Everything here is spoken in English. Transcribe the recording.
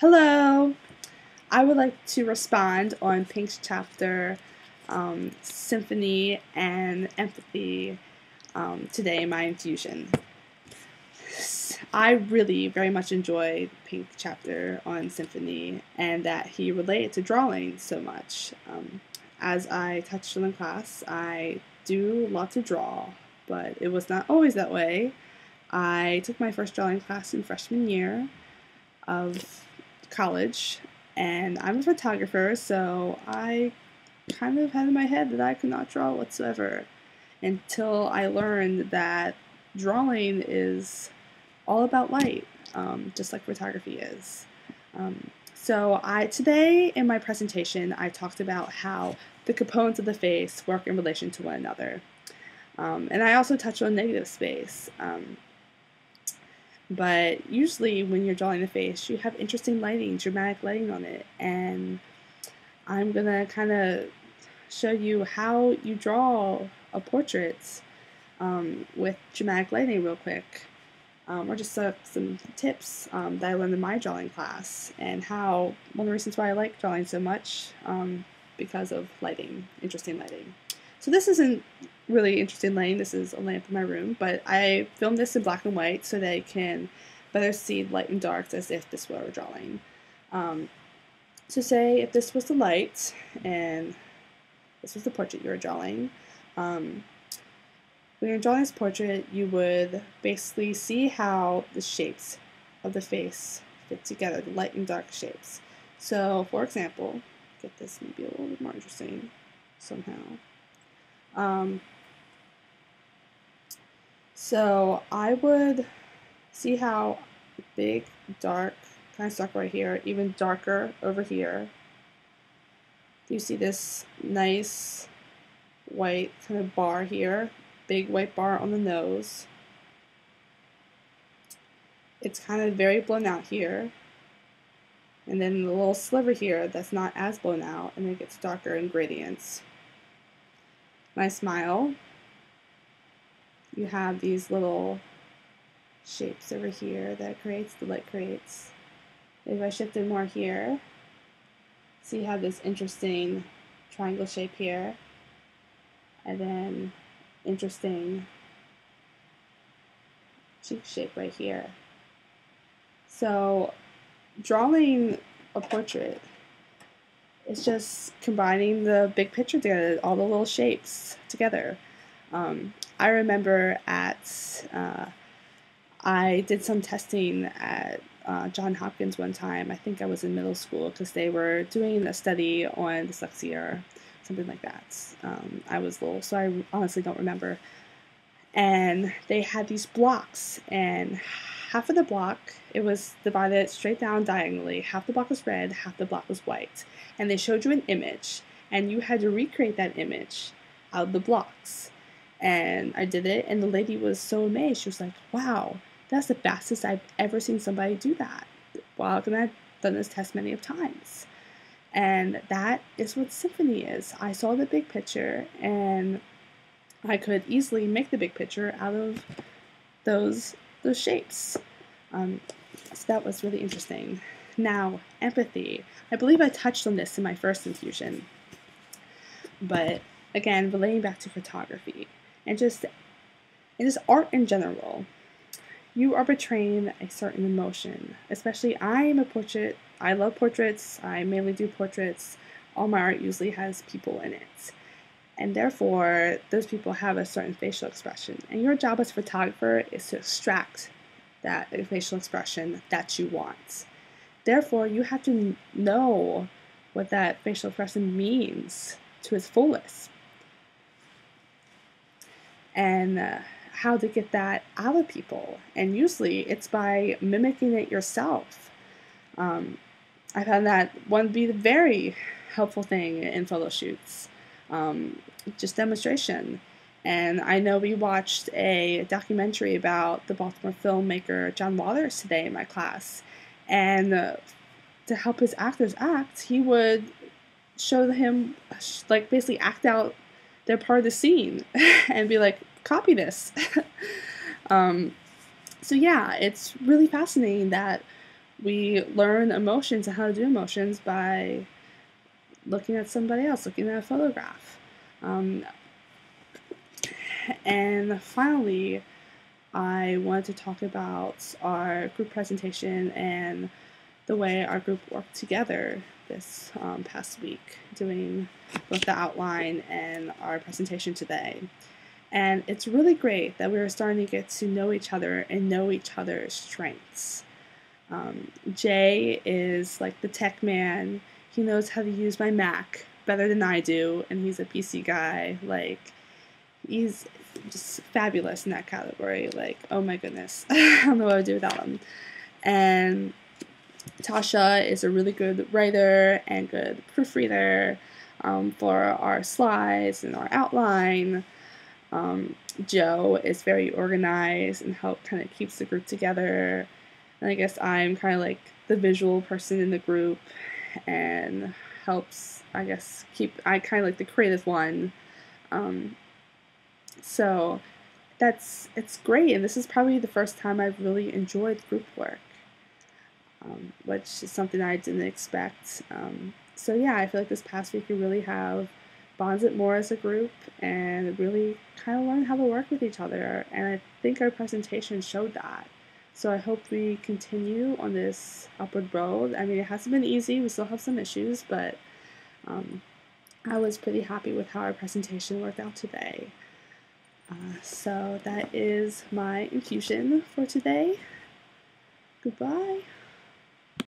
Hello! I would like to respond on Pink's chapter, Symphony and Empathy, today in my infusion. I really very much enjoyed Pink chapter on Symphony and that he related to drawing so much. As I touched on in class, I do love to draw, but it was not always that way. I took my first drawing class in freshman year of college, and I'm a photographer, so I kind of had in my head that I could not draw whatsoever until I learned that drawing is all about light, just like photography is. So today in my presentation, I talked about how the components of the face work in relation to one another. And I also touched on negative space. But usually when you're drawing the face, you have interesting lighting, dramatic lighting on it. And I'm going to kind of show you how you draw a portrait with dramatic lighting real quick. Or just some tips that I learned in my drawing class, and how one of the reasons why I like drawing so much, because of lighting, interesting lighting. So this isn't really interesting lighting, this is a lamp in my room, but I filmed this in black and white so that I can better see light and dark as if this were a drawing. So say if this was the light and this was the portrait you were drawing, when you're drawing this portrait, you would basically see how the shapes of the face fit together, the light and dark shapes. So, for example, get this maybe a little bit more interesting somehow. So I would see how big, dark, kind of stuck right here, even darker over here. You see this nice white kind of bar here. Big white bar on the nose. It's kind of very blown out here. And then the little sliver here that's not as blown out, and it gets darker in gradients. When I smile, you have these little shapes over here that the light creates. If I shifted more here, so you have this interesting triangle shape here, and then interesting cheek shape right here. So drawing a portrait is just combining the big picture together, all the little shapes together. I remember I did some testing at Johns Hopkins one time. I think I was in middle school because they were doing a study on dyslexia, something like that. I was little, so I honestly don't remember. And they had these blocks, and half of the block, it was divided straight down diagonally. Half the block was red, half the block was white. And they showed you an image, and you had to recreate that image out of the blocks. And I did it, and the lady was so amazed. She was like, wow, that's the fastest I've ever seen somebody do that. Well, and I've done this test many of times. And that is what symphony is. I saw the big picture, and I could easily make the big picture out of those shapes. So that was really interesting. Now, empathy. I believe I touched on this in my first infusion. But again, relating back to photography and just art in general, you are portraying a certain emotion. Especially, I love portraits, I mainly do portraits. All my art usually has people in it. And therefore, those people have a certain facial expression. And your job as a photographer is to extract that facial expression that you want. Therefore, you have to know what that facial expression means to its fullest. And how to get that out of people. And usually it's by mimicking it yourself. I found that one would be the very helpful thing in photo shoots. Just demonstration. And I know we watched a documentary about the Baltimore filmmaker John Waters today in my class. And to help his actors act, he would show him, like, basically act out their part of the scene and be like, copy this. So yeah, it's really fascinating that We learn emotions and how to do emotions by looking at somebody else, looking at a photograph. Um, and finally, I wanted to talk about our group presentation and the way our group worked together this past week, doing both the outline and our presentation today. And it's really great that we were starting to get to know each other and know each other's strengths. Jay is like the tech man. He knows how to use my Mac better than I do, and he's a PC guy. Like, he's just fabulous in that category. Like, oh my goodness, I don't know what I would do without him. And Tasha is a really good writer and good proofreader for our slides and our outline. Joe is very organized and kind of keeps the group together. And I guess I'm kind of like the visual person in the group and helps, I guess, I kind of like the creative one. So it's great, and this is probably the first time I've really enjoyed group work, which is something I didn't expect. So yeah, I feel like this past week we really have bonded more as a group and really kind of learned how to work with each other, and I think our presentation showed that. So I hope we continue on this upward road. I mean, it hasn't been easy, we still have some issues, but I was pretty happy with how our presentation worked out today. So that is my infusion for today. Goodbye.